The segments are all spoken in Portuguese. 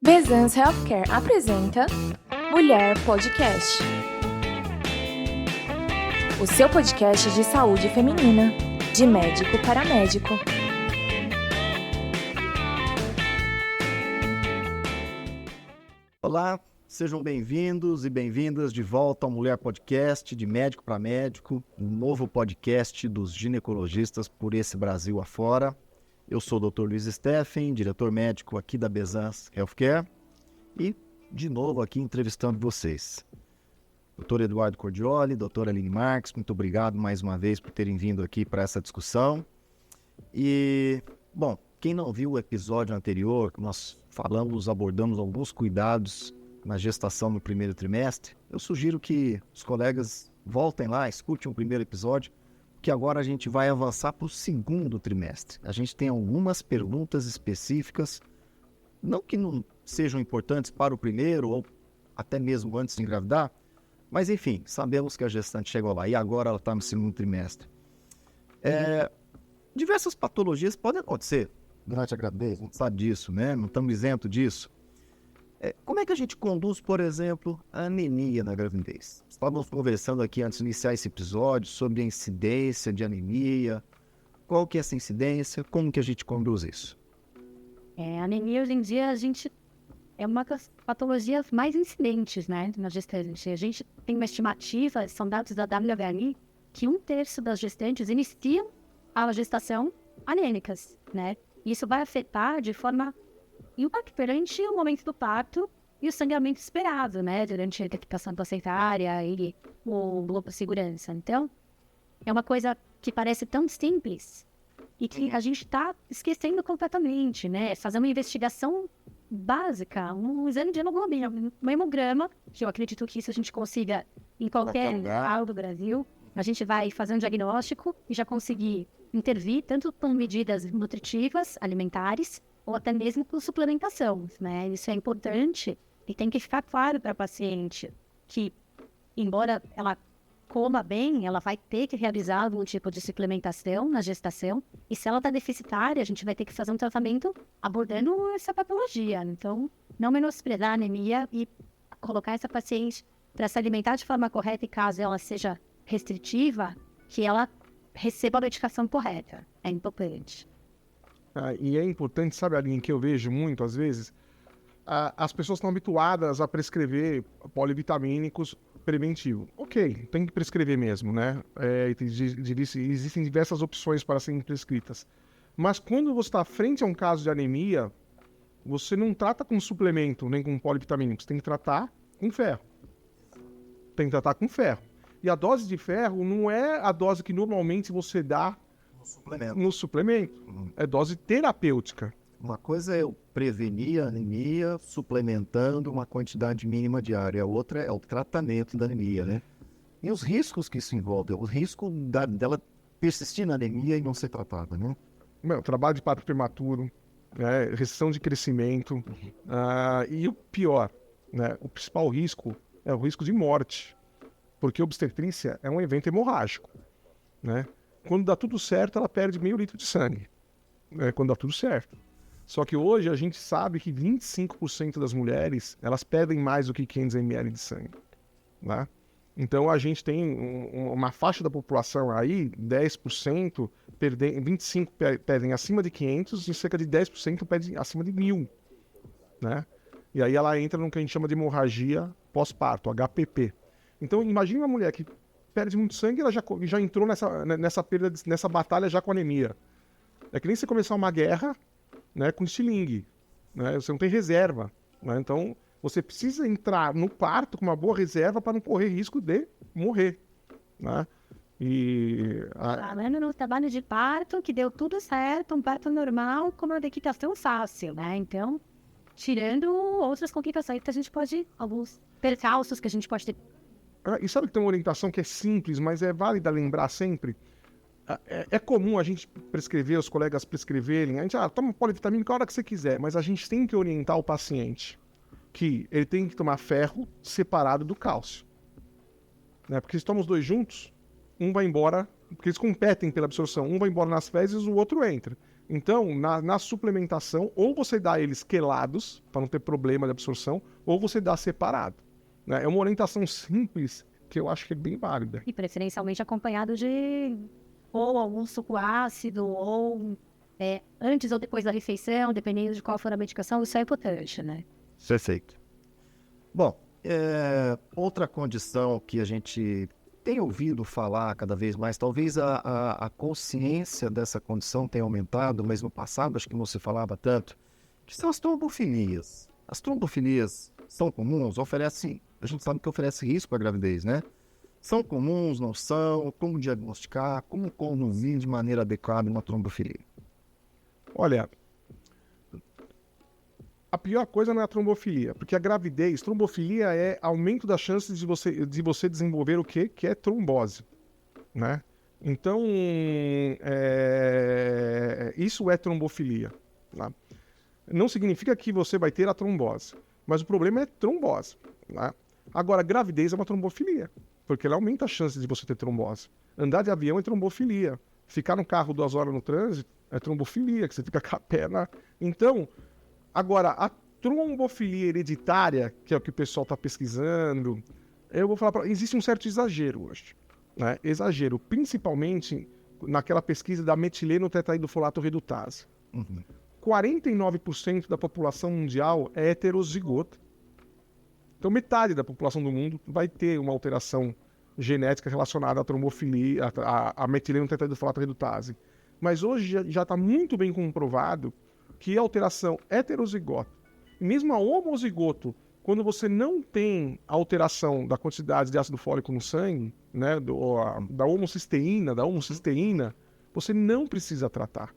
Bezans Healthcare apresenta Mulher Podcast. O seu podcast de saúde feminina, de médico para médico. Olá, sejam bem-vindos e bem-vindas de volta ao Mulher Podcast, de médico para médico, um novo podcast dos ginecologistas por esse Brasil afora. Eu sou o Dr. Luiz Steffen, diretor médico aqui da Bezans Healthcare e, de novo, aqui entrevistando vocês. Dr. Eduardo Cordioli, Dr. Aline Marques, muito obrigado mais uma vez por terem vindo aqui para essa discussão. E, bom, quem não viu o episódio anterior, nós abordamos alguns cuidados na gestação no primeiro trimestre, eu sugiro que os colegas voltem lá, escutem o primeiro episódio, que agora a gente vai avançar para o segundo trimestre. A gente tem algumas perguntas específicas, não que não sejam importantes para o primeiro ou até mesmo antes de engravidar, mas enfim, sabemos que a gestante chegou lá e agora ela está no segundo trimestre. Diversas patologias podem acontecer durante a gravidez, não sabe disso, né? Não estamos isentos disso. Como é que a gente conduz, por exemplo, a anemia na gravidez? Estávamos conversando aqui antes de iniciar esse episódio sobre a incidência de anemia. Qual que é essa incidência? Como que a gente conduz isso? Anemia hoje em dia é uma das patologias mais incidentes, né, na gestante. A gente tem uma estimativa, são dados da WHI, que 1/3 das gestantes iniciam a gestação anêmicas, né? Isso vai afetar de forma impactante o momento do parto e o sangramento esperado, né, durante a recaptação placentária e o bloco de segurança. Então, é uma coisa que parece tão simples e que a gente está esquecendo completamente, né? Fazer uma investigação básica, um exame de hemoglobina, um hemograma, que eu acredito que isso a gente consiga em qualquer lugar do Brasil. A gente vai fazer um diagnóstico e já conseguir intervir tanto com medidas nutritivas, alimentares, ou até mesmo com suplementação, né? Isso é importante e tem que ficar claro para a paciente que, embora ela coma bem, ela vai ter que realizar algum tipo de suplementação na gestação, e se ela está deficitária, a gente vai ter que fazer um tratamento abordando essa patologia. Então, não menosprezar a anemia e colocar essa paciente para se alimentar de forma correta, e caso ela seja restritiva, que ela receba a medicação correta. É importante. E é importante, sabe, Aline, que eu vejo muito, às vezes, as pessoas estão habituadas a prescrever polivitamínicos preventivo. Ok, tem que prescrever mesmo, né? Existem diversas opções para serem prescritas. Mas quando você está frente a um caso de anemia, você não trata com suplemento, nem com polivitamínico, você tem que tratar com ferro. Tem que tratar com ferro. E a dose de ferro não é a dose que normalmente você dá no suplemento. É dose terapêutica. Uma coisa é eu prevenir a anemia suplementando uma quantidade mínima diária. A outra é o tratamento da anemia, né? E os riscos que isso envolve. O risco dela persistir na anemia e não ser tratada, né? Trabalho de parto prematuro, né? Restrição de crescimento. E o pior, né? O principal risco é o risco de morte. Porque a obstetrícia é um evento hemorrágico, né? Quando dá tudo certo, ela perde meio litro de sangue. Quando dá tudo certo. Só que hoje a gente sabe que 25% das mulheres, elas perdem mais do que 500 ml de sangue. Né? Então a gente tem uma faixa da população aí, 10%, 25% perdem acima de 500 e cerca de 10% perdem acima de 1.000. Né? E aí ela entra no que a gente chama de hemorragia pós-parto, HPP. Então imagine uma mulher que perde muito sangue, ela já entrou nessa perda, nessa batalha já com anemia. É que nem você começar uma guerra, né, com estilingue, né? Você não tem reserva, né? Então você precisa entrar no parto com uma boa reserva para não correr risco de morrer, né? Falando no trabalho de parto, que deu tudo certo, um parto normal com uma declinação fácil, né? Então, tirando outras complicações que a gente pode, alguns percalços que a gente pode ter. E sabe que tem uma orientação que é simples, mas é válida lembrar sempre? É comum a gente prescrever, os colegas prescreverem, a gente toma polivitamínico a hora que você quiser, mas a gente tem que orientar o paciente que ele tem que tomar ferro separado do cálcio. Né? Porque se toma os dois juntos, um vai embora, porque eles competem pela absorção, um vai embora nas fezes e o outro entra. Então, na suplementação, ou você dá eles quelados, para não ter problema de absorção, ou você dá separado. Né? É uma orientação simples que eu acho que é bem válida. E preferencialmente acompanhado de ou algum suco ácido, ou antes ou depois da refeição, dependendo de qual for a medicação, isso é importante, né? Perfeito. Bom, outra condição que a gente tem ouvido falar cada vez mais, talvez a consciência dessa condição tenha aumentado, mas no passado acho que não se falava tanto, que são as trombofilias. As trombofilias são comuns? A gente sabe que oferece risco à gravidez, né? São comuns, não são? Como diagnosticar? Como conduzir de maneira adequada uma trombofilia? Olha, a pior coisa não é a trombofilia, porque a gravidez, trombofilia é aumento das chances de você desenvolver o quê? Que é trombose, né? Então, isso é trombofilia, tá? Não significa que você vai ter a trombose, mas o problema é trombose, né? Agora, gravidez é uma trombofilia, porque ela aumenta as chances de você ter trombose. Andar de avião é trombofilia. Ficar no carro 2 horas no trânsito é trombofilia, que você fica com a perna... Então... Agora, a trombofilia hereditária, que é o que o pessoal está pesquisando, eu vou falar, existe um certo exagero hoje, né? Exagero, principalmente naquela pesquisa da metileno tetraidrofolato redutase. 49% da população mundial é heterozigota. Então, metade da população do mundo vai ter uma alteração genética relacionada à trombofilia, à metileno tetraidrofolato redutase. Mas hoje já está muito bem comprovado que a alteração heterozigota, mesmo a homozigoto, quando você não tem alteração da quantidade de ácido fólico no sangue, né, da homocisteína, você não precisa tratar.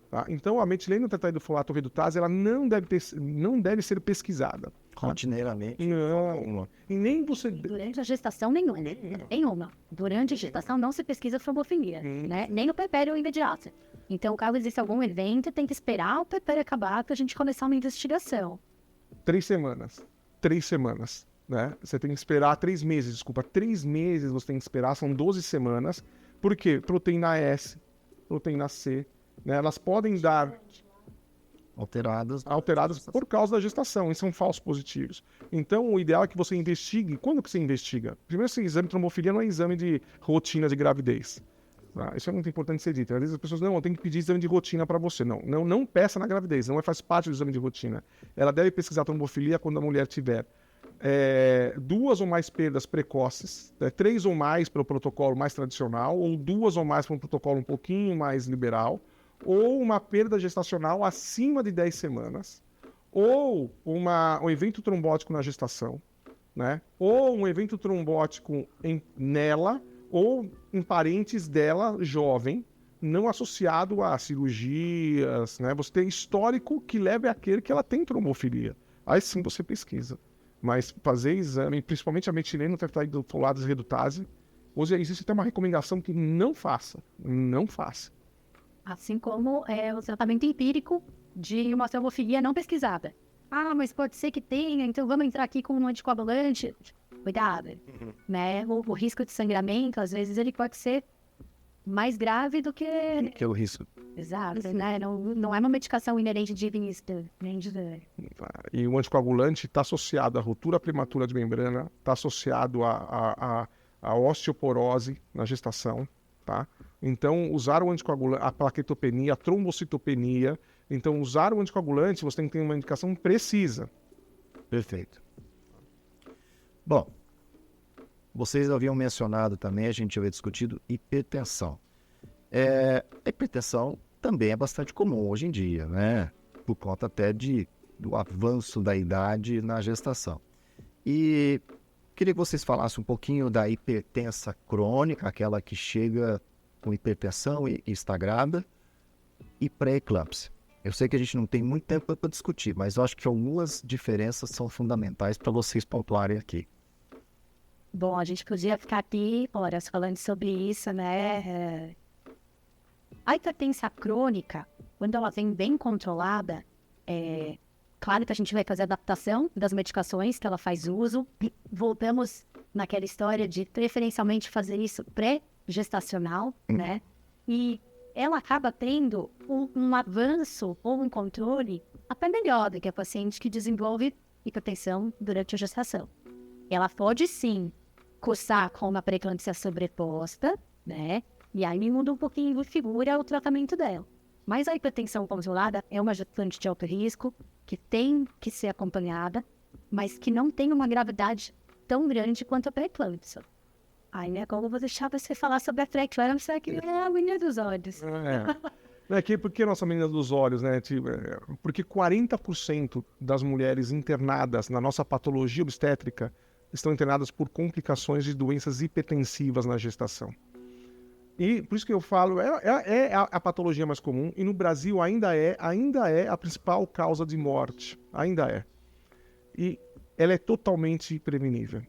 Tá? Então, a metileno tetraidrofolato redutase, ela não deve ser pesquisada. Rotineiramente? Não. E nem você... Durante a gestação, nenhuma. Durante a gestação não se pesquisa trombofilia, né? Nem no puerpério imediato. Então, caso exista algum evento, tem que esperar o puerpério acabar para a gente começar uma investigação. 3 semanas, né? Você tem que esperar 3 meses, desculpa. 3 meses você tem que esperar, são 12 semanas. Por quê? Proteína S, proteína C, né? Elas podem dar... Alteradas por causa da gestação, e são falsos positivos. Então, o ideal é que você investigue. Quando que você investiga? Primeiro, esse exame de trombofilia não é exame de rotina de gravidez. Tá? Isso é muito importante ser dito. Às vezes as pessoas, não, tem que pedir exame de rotina para você. Não peça na gravidez, não faz parte do exame de rotina. Ela deve pesquisar trombofilia quando a mulher tiver 2 ou mais perdas precoces, 3 ou mais pelo protocolo mais tradicional, ou 2 ou mais pelo protocolo um pouquinho mais liberal, ou uma perda gestacional acima de 10 semanas, ou um evento trombótico na gestação, né? Ou um evento trombótico nela, ou em parentes dela jovem, não associado a cirurgias, né? Você tem histórico que leve àquele que ela tem trombofilia. Aí sim você pesquisa. Mas fazer exame, principalmente a metileno tetraidrofolato redutase, hoje existe até uma recomendação que não faça. Assim como o tratamento empírico de uma trombofilia não pesquisada. Ah, mas pode ser que tenha, então vamos entrar aqui com um anticoagulante. Cuidado, né? O risco de sangramento, às vezes, ele pode ser mais grave do que... Que é o risco. Exato, né? Não é uma medicação inerente de vista. E o anticoagulante está associado à ruptura prematura de membrana, está associado à osteoporose na gestação, tá? Então, usar o anticoagulante, a plaquetopenia, a trombocitopenia. Então, usar o anticoagulante, você tem que ter uma indicação precisa. Perfeito. Bom, vocês haviam mencionado também, a gente havia discutido hipertensão. A hipertensão também é bastante comum hoje em dia, né? Por conta até do avanço da idade na gestação. E queria que vocês falassem um pouquinho da hipertensa crônica, aquela que chega com hipertensão e está grávida, e pré-eclâmpsia. Eu sei que a gente não tem muito tempo para discutir, mas eu acho que algumas diferenças são fundamentais para vocês pontuarem aqui. Bom, a gente podia ficar aqui horas falando sobre isso, né? A hipertensão crônica, quando ela vem bem controlada, claro que a gente vai fazer adaptação das medicações que ela faz uso. Voltamos naquela história de preferencialmente fazer isso pré-gestacional, né? E ela acaba tendo um avanço ou um controle até melhor do que a paciente que desenvolve hipertensão durante a gestação. Ela pode sim cursar com uma pré-eclâmpsia sobreposta, né? E aí muda um pouquinho de figura o tratamento dela. Mas a hipertensão controlada é uma gestante de alto risco que tem que ser acompanhada, mas que não tem uma gravidade tão grande quanto a pré-eclâmpsia. Aí, né, como vou deixar você falar sobre a pré-eclâmpsia, que é a menina dos olhos. Por que nossa menina dos olhos, né? Porque 40% das mulheres internadas na nossa patologia obstétrica estão internadas por complicações de doenças hipertensivas na gestação. E por isso que eu falo, é a patologia mais comum, e no Brasil ainda é a principal causa de morte, ainda é. E ela é totalmente prevenível,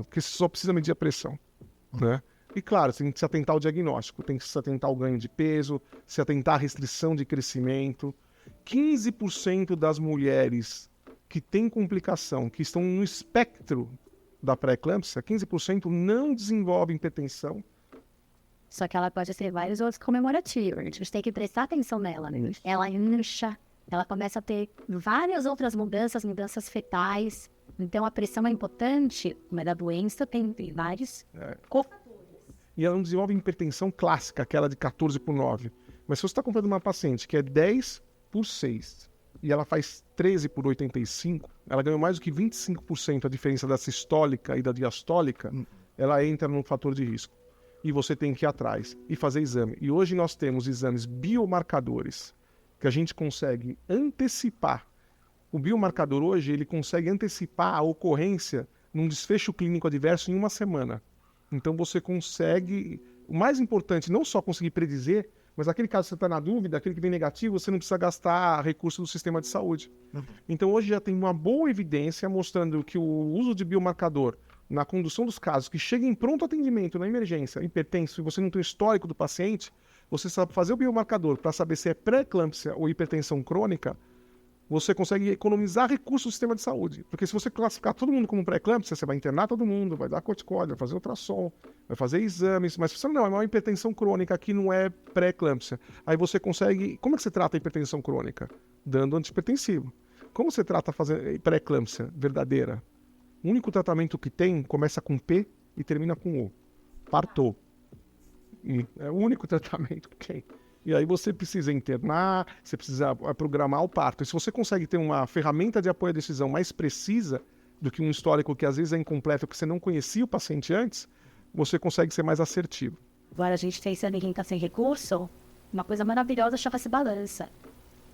porque você só precisa medir a pressão, né? E claro, você tem que se atentar ao diagnóstico, tem que se atentar ao ganho de peso, se atentar à restrição de crescimento. 15% das mulheres que têm complicação, que estão no espectro da pré-eclâmpsia, 15% não desenvolvem hipertensão. Só que ela pode ter vários outros comemorativos. A gente tem que prestar atenção nela, né? Ela incha, ela começa a ter várias outras mudanças fetais. Então a pressão é importante, mas a doença tem vários cofactores. E ela não desenvolve hipertensão clássica, aquela de 14/9. Mas se você está comprando uma paciente que é 10/6 e ela faz 13/85, ela ganhou mais do que 25% a diferença da sistólica e da diastólica, ela entra num fator de risco. E você tem que ir atrás e fazer exame. E hoje nós temos exames biomarcadores que a gente consegue antecipar. O biomarcador hoje, ele consegue antecipar a ocorrência num desfecho clínico adverso em 1 semana. Então você consegue, o mais importante, não só conseguir predizer, mas aquele caso que você está na dúvida, aquele que vem negativo, você não precisa gastar recurso do sistema de saúde. Então hoje já tem uma boa evidência mostrando que o uso de biomarcador na condução dos casos que chega em pronto atendimento na emergência, hipertenso, e você não tem o histórico do paciente, você sabe fazer o biomarcador para saber se é pré-eclâmpsia ou hipertensão crônica, você consegue economizar recursos do sistema de saúde. Porque se você classificar todo mundo como pré-eclâmpsia, você vai internar todo mundo, vai dar corticóide, vai fazer ultrassom, vai fazer exames, mas se você não, é uma hipertensão crônica que não é pré-eclâmpsia. Aí você consegue... Como é que você trata a hipertensão crônica? Dando antihipertensivo. Como você trata a pré-eclâmpsia verdadeira? O único tratamento que tem começa com P e termina com O. Partou. É o único tratamento que tem. E aí você precisa internar, você precisa programar o parto. E se você consegue ter uma ferramenta de apoio à decisão mais precisa do que um histórico que às vezes é incompleto, que você não conhecia o paciente antes, você consegue ser mais assertivo. Agora a gente tem exame quem está sem recurso, uma coisa maravilhosa chama-se balança.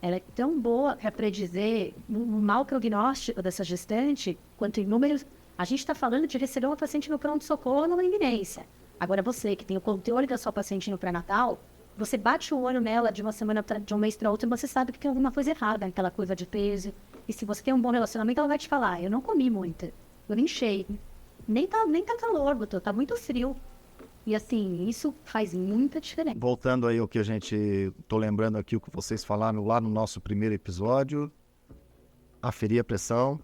Ela é tão boa para predizer um mau prognóstico dessa gestante, quanto em números. A gente está falando de receber uma paciente no pronto-socorro numa iminência. Agora você, que tem o controle da sua paciente no pré-natal, você bate o olho nela de de um mês para outro e você sabe que tem alguma coisa errada naquela curva de peso. E se você tem um bom relacionamento, ela vai te falar, eu não comi muito, eu nem enchei, nem tá calor, doutor, tá muito frio. E assim, isso faz muita diferença. Voltando aí ao que tô lembrando aqui o que vocês falaram lá no nosso primeiro episódio, aferir a pressão,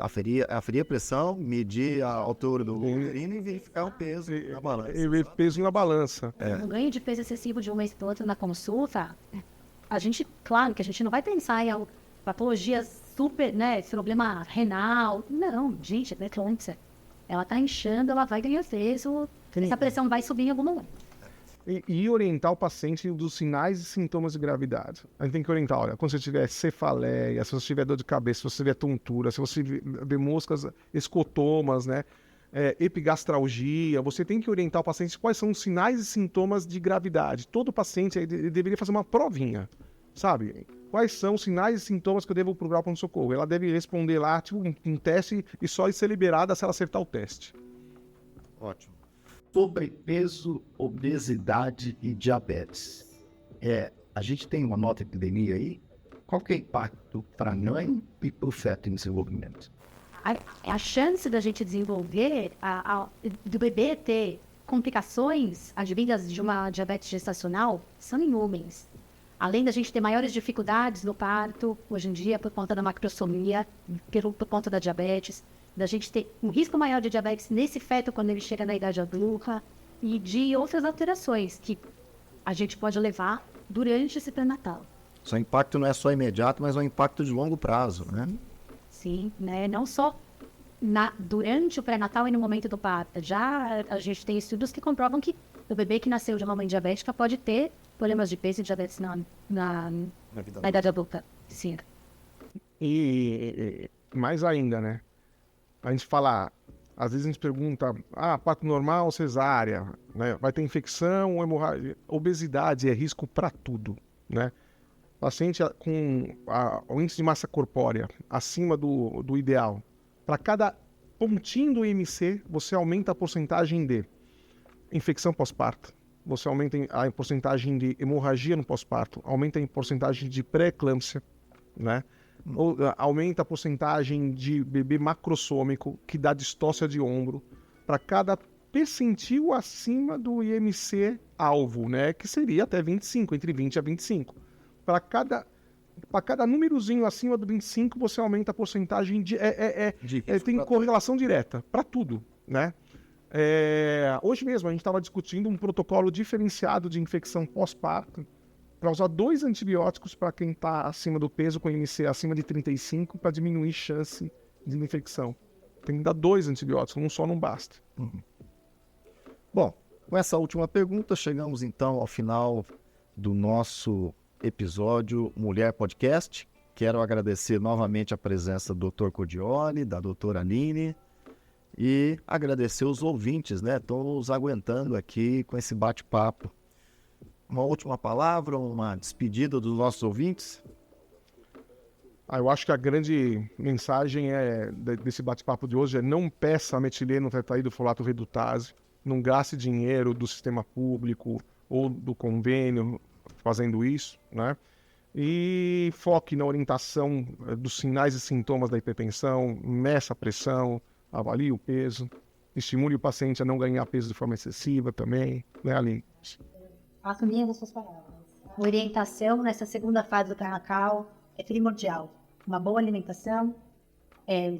aferir a pressão, medir a altura do uterino e verificar o peso na balança. E peso na balança. O ganho de peso excessivo de um mês para outro na consulta, a gente, claro que a gente não vai pensar em patologias super, né, problema renal. Não, gente, é pré-eclâmpsia. Ela tá inchando, ela vai ganhar peso, essa pressão vai subir em algum momento. E orientar o paciente dos sinais e sintomas de gravidade. A gente tem que orientar, olha, quando você tiver cefaleia, se você tiver dor de cabeça, se você tiver tontura, se você ver moscas, escotomas, né, epigastralgia, você tem que orientar o paciente quais são os sinais e sintomas de gravidade. Todo paciente ele deveria fazer uma provinha, sabe? Quais são os sinais e sintomas que eu devo procurar o pronto-socorro? Ela deve responder lá, tipo, um teste e só ser liberada se ela acertar o teste. Ótimo. Sobrepeso, obesidade e diabetes. A gente tem uma nova epidemia aí. Qual que é o impacto para a mãe e para o feto em desenvolvimento? A chance da gente desenvolver, do bebê ter complicações advindas de uma diabetes gestacional são inúmeras. Além da gente ter maiores dificuldades no parto, hoje em dia, por conta da macrosomia, por conta da diabetes, da gente ter um risco maior de diabetes nesse feto quando ele chega na idade adulta. e de outras alterações que a gente pode levar durante esse pré-natal. Seu impacto não é só imediato, mas é um impacto de longo prazo, né? Sim, né? Não só durante o pré-natal e no momento do parto. Já a gente tem estudos que comprovam que o bebê que nasceu de uma mãe diabética pode ter problemas de peso e diabetes na idade adulta. Sim. E mais ainda, né? A gente fala, às vezes a gente pergunta, parto normal ou cesárea, né? Vai ter infecção ou hemorragia? Obesidade é risco para tudo, né? Paciente com o índice de massa corpórea acima do ideal, para cada pontinho do IMC, você aumenta a porcentagem de infecção pós-parto, você aumenta a porcentagem de hemorragia no pós-parto, aumenta a porcentagem de pré-eclâmpsia, né? Ou aumenta a porcentagem de bebê macrossômico, que dá distócia de ombro, para cada percentil acima do IMC alvo, né? Que seria até 25, entre 20 a 25. Para cada númerozinho acima do 25, você aumenta a porcentagem de... tem correlação direta para tudo, né? Hoje mesmo a gente estava discutindo um protocolo diferenciado de infecção pós-parto para usar 2 antibióticos para quem está acima do peso com IMC acima de 35 para diminuir chance de infecção. Tem que dar 2 antibióticos, um só não basta. Bom, com essa última pergunta, chegamos então ao final do nosso episódio Mulher Podcast. Quero agradecer novamente a presença do Dr. Codioli, da doutora Aline, e agradecer os ouvintes, né? Estão nos aguentando aqui com esse bate-papo. Uma última palavra, uma despedida dos nossos ouvintes? Eu acho que a grande mensagem desse bate-papo de hoje é: não peça metileno tetraído folato redutase, não gaste dinheiro do sistema público ou do convênio fazendo isso, né? E foque na orientação dos sinais e sintomas da hipertensão, meça a pressão, avalie o peso, estimule o paciente a não ganhar peso de forma excessiva também, né, Aline? Faço minhas as suas palavras. Orientação nessa segunda fase do pré-natal é primordial. Uma boa alimentação,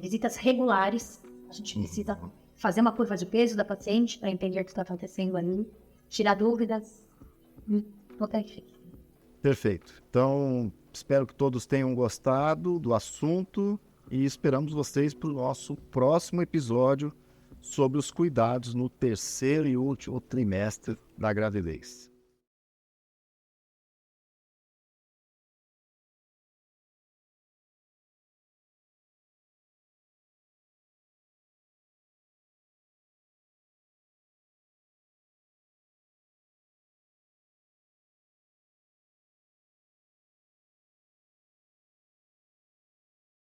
visitas regulares. A gente precisa fazer uma curva de peso da paciente para entender o que está acontecendo ali, tirar dúvidas. Perfeito. Então, espero que todos tenham gostado do assunto e esperamos vocês para o nosso próximo episódio sobre os cuidados no terceiro e último trimestre da gravidez.